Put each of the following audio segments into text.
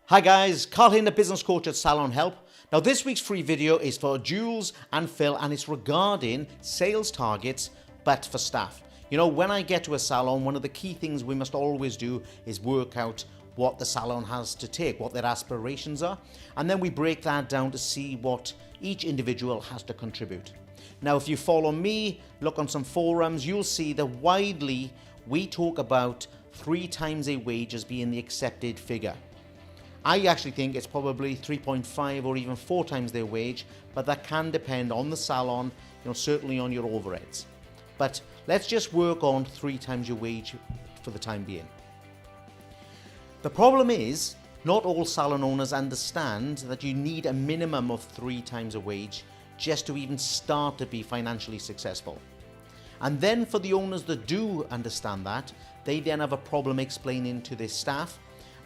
Hi guys, Carl here, the business coach at Salon Help. Now this week's free video is for Jules and Phil and it's regarding sales targets but for staff. You know, when I get to a salon, one of the key things we must always do is work out what the salon has to take, what their aspirations are, and then we break that down to see what each individual has to contribute. Now if you follow me, look on some forums, you'll see that widely we talk about 3 times a wage as being the accepted figure. I actually think it's probably 3.5 or even 4 times their wage, but that can depend on the salon, certainly on your overheads. But let's just work on 3 times your wage for the time being. The problem is, not all salon owners understand that you need a minimum of 3 times a wage just to even start to be financially successful. And then for the owners that do understand that, they then have a problem explaining to their staff.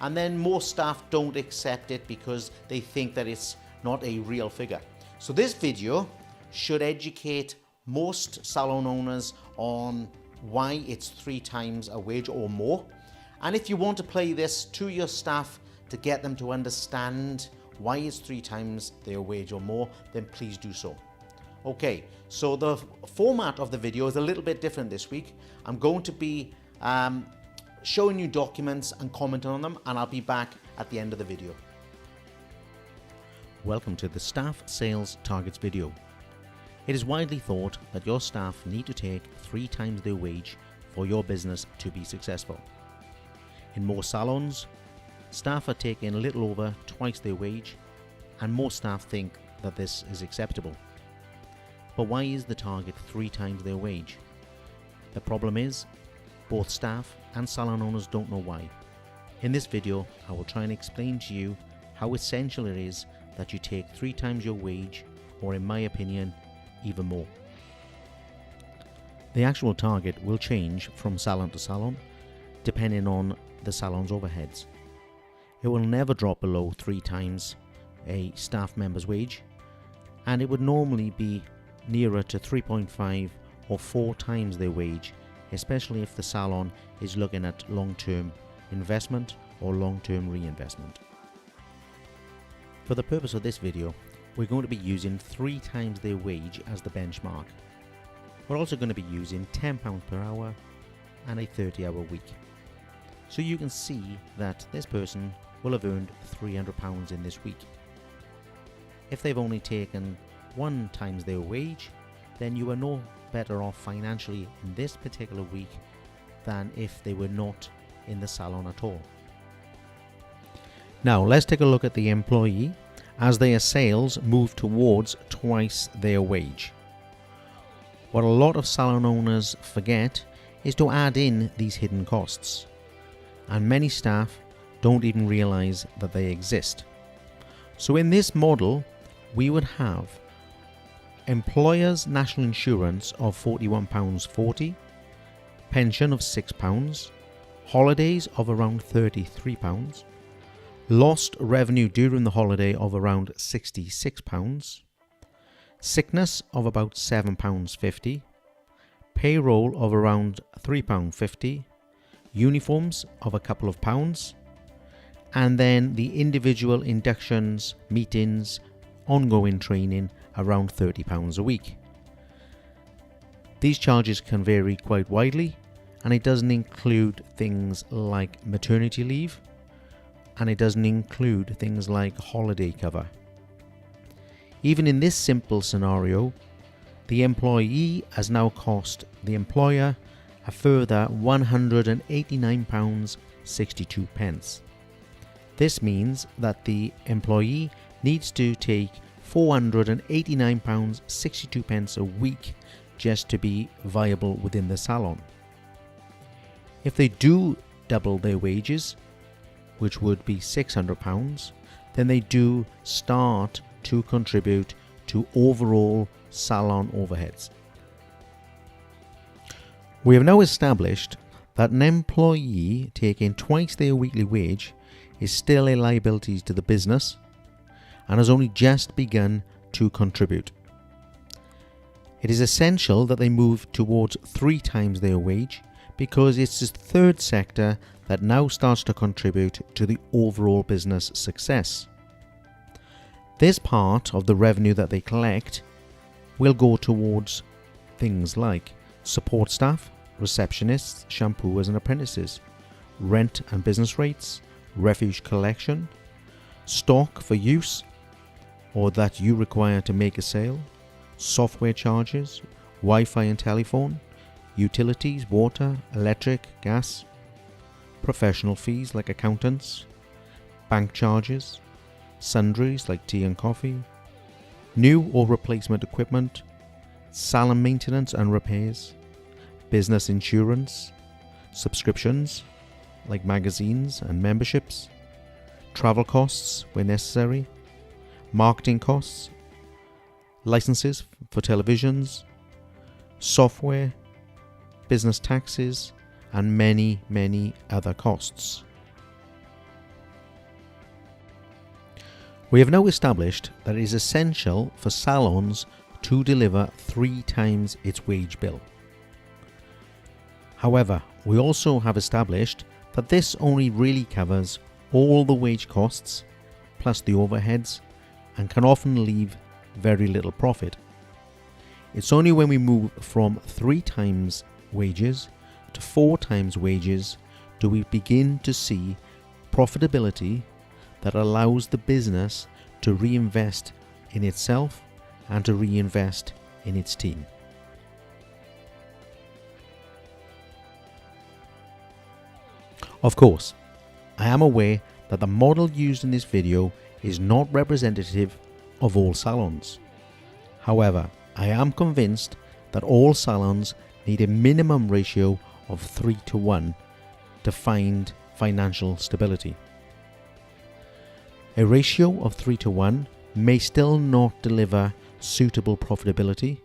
And then more staff don't accept it because they think that it's not a real figure. So this video should educate most salon owners on why it's 3 times a wage or more. And if you want to play this to your staff to get them to understand why it's 3 times their wage or more, then please do so. Okay, so the format of the video is a little bit different this week. I'm going to be showing you documents and commenting on them, and I'll be back at the end of the video. Welcome to the Staff Sales Targets video. It is widely thought that your staff need to take 3 times their wage for your business to be successful. In most salons, staff are taking a little over twice their wage, and most staff think that this is acceptable. But why is the target 3 times their wage? The problem is, both staff and salon owners don't know why. In this video, I will try and explain to you how essential it is that you take 3 times your wage, or in my opinion, even more. The actual target will change from salon to salon, depending on the salon's overheads. It will never drop below 3 times a staff member's wage, and it would normally be nearer to 3.5 or 4 times their wage, especially if the salon is looking at long-term investment or long-term reinvestment. For the purpose of this video, we're going to be using 3 times their wage as the benchmark. We're also going to be using £10 per hour and a 30-hour week. So you can see that this person will have earned £300 in this week. If they've only taken 1 times their wage, then you are no better off financially in this particular week than if they were not in the salon at all. Now let's take a look at the employee as their sales move towards twice their wage. What a lot of salon owners forget is to add in these hidden costs, and many staff don't even realize that they exist. So in this model, we would have employer's national insurance of £41.40, pension of £6, holidays of around £33, lost revenue during the holiday of around £66, sickness of about £7.50, payroll of around £3.50, uniforms of a couple of pounds, and then the individual inductions, meetings, ongoing training around £30 a week. These charges can vary quite widely, and it doesn't include things like maternity leave, and it doesn't include things like holiday cover. Even in this simple scenario, the employee has now cost the employer a further £189.62. This means that the employee needs to take £489.62 a week just to be viable within the salon. If they do double their wages, which would be £600, then they do start to contribute to overall salon overheads. We have now established that an employee taking twice their weekly wage is still a liability to the business and has only just begun to contribute. It is essential that they move towards 3 times their wage because it's this third sector that now starts to contribute to the overall business success. This part of the revenue that they collect will go towards things like support staff, receptionists, shampooers and apprentices, rent and business rates, refuse collection, stock for use or that you require to make a sale, software charges, Wi-Fi and telephone, utilities, water, electric, gas, professional fees like accountants, bank charges, sundries like tea and coffee, new or replacement equipment, salon maintenance and repairs, business insurance, subscriptions like magazines and memberships, travel costs where necessary, marketing costs, licenses for televisions, software, business taxes, and many other costs. We have now established that it is essential for salons to deliver 3 times its wage bill. However, we also have established that this only really covers all the wage costs plus the overheads and can often leave very little profit. It's only when we move from 3 times wages to 4 times wages do we begin to see profitability that allows the business to reinvest in itself and to reinvest in its team. Of course, I am aware that the model used in this video is not representative of all salons. However, I am convinced that all salons need a minimum ratio of 3:1 to find financial stability. A ratio of 3:1 may still not deliver suitable profitability,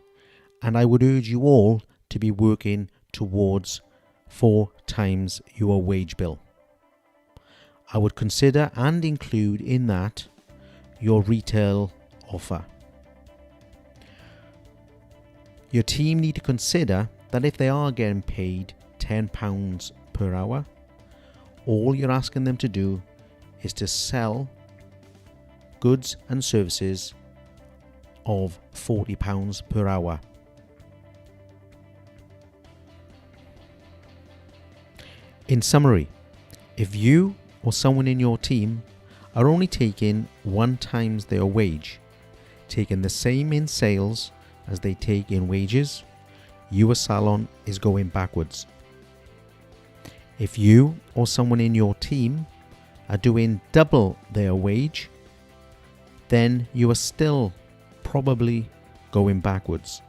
and I would urge you all to be working towards 4 times your wage bill. I would consider and include in that your retail offer. Your team need to consider that if they are getting paid £10 per hour, all you're asking them to do is to sell goods and services of £40 per hour. In summary, if you or someone in your team are only taking 1 times their wage, taking the same in sales as they take in wages, your salon is going backwards. If you or someone in your team are doing double their wage, then you are still probably going backwards.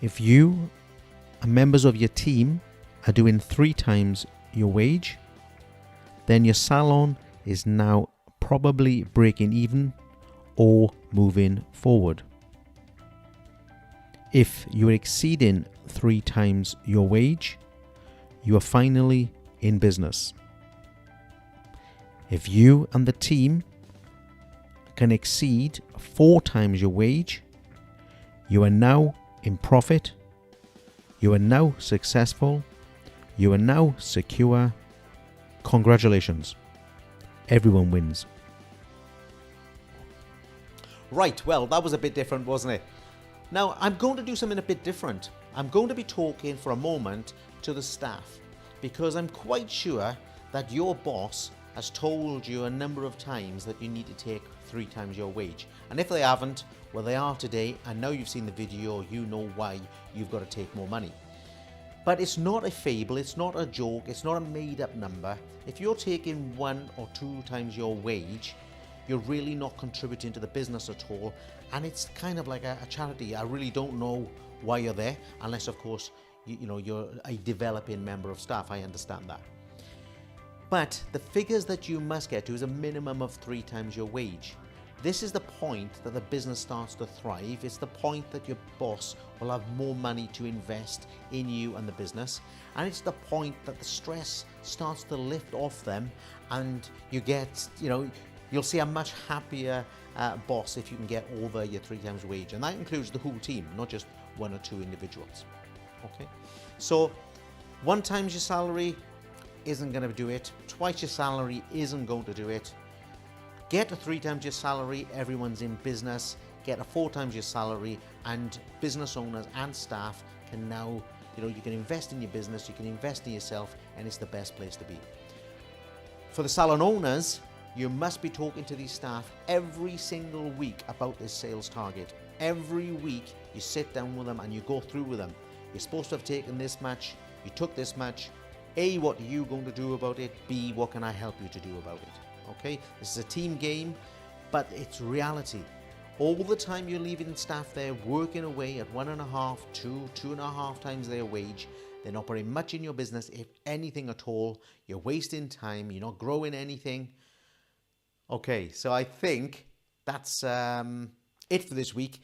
If you and members of your team are doing 3 times your wage, then your salon is now probably breaking even or moving forward. If you're exceeding 3 times your wage, you are finally in business. If you and the team can exceed 4 times your wage, you are now in profit, you are now successful, you are now secure. Congratulations. Everyone wins. Right, well, that was a bit different, wasn't it? Now, I'm going to do something a bit different. I'm going to be talking for a moment to the staff because I'm quite sure that your boss has told you a number of times that you need to take 3 times your wage. And if they haven't, well, they are today, and now you've seen the video, you know why you've got to take more money. But it's not a fable, it's not a joke, it's not a made-up number. If you're taking 1 or 2 times your wage, you're really not contributing to the business at all, and it's kind of like a charity. I really don't know why you're there, unless of course you're a developing member of staff. I understand that. But the figures that you must get to is a minimum of 3 times your wage. This is the point that the business starts to thrive. It's the point that your boss will have more money to invest in you and the business. And it's the point that the stress starts to lift off them, and you get, you'll see a much happier boss if you can get over your 3 times wage. And that includes the whole team, not just 1 or 2 individuals. Okay, so 1 times your salary isn't going to do it. Twice your salary isn't going to do it. Get to 3 times your salary, everyone's in business. Get to 4 times your salary, and business owners and staff can now, you can invest in your business, you can invest in yourself, and it's the best place to be. For the salon owners, you must be talking to these staff every single week about this sales target. Every week you sit down with them and you go through with them. You're supposed to have taken this much, you took this much. A, what are you going to do about it? B, what can I help you to do about it? Okay, this is a team game, but it's reality. All the time you're leaving staff there working away at 1.5, 2.5 times their wage. They're not putting much in your business, if anything at all. You're wasting time, you're not growing anything. Okay, so I think that's it for this week.